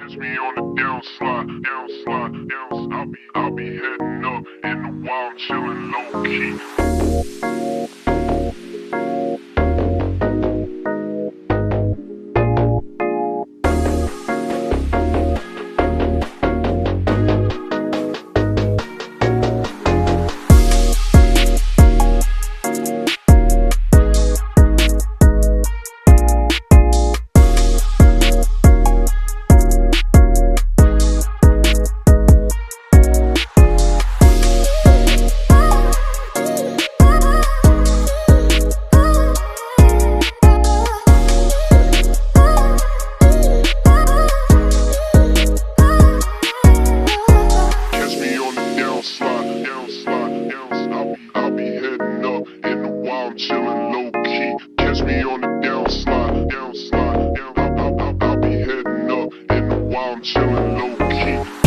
Catch me on the downslide, downslide, downslide. I'll be heading up in the wild, chillin' low key. I'll be heading up in the wild, chillin' low key. Catch me on the downslide, downslide, down. I'll be heading up in the wild, chillin' low key.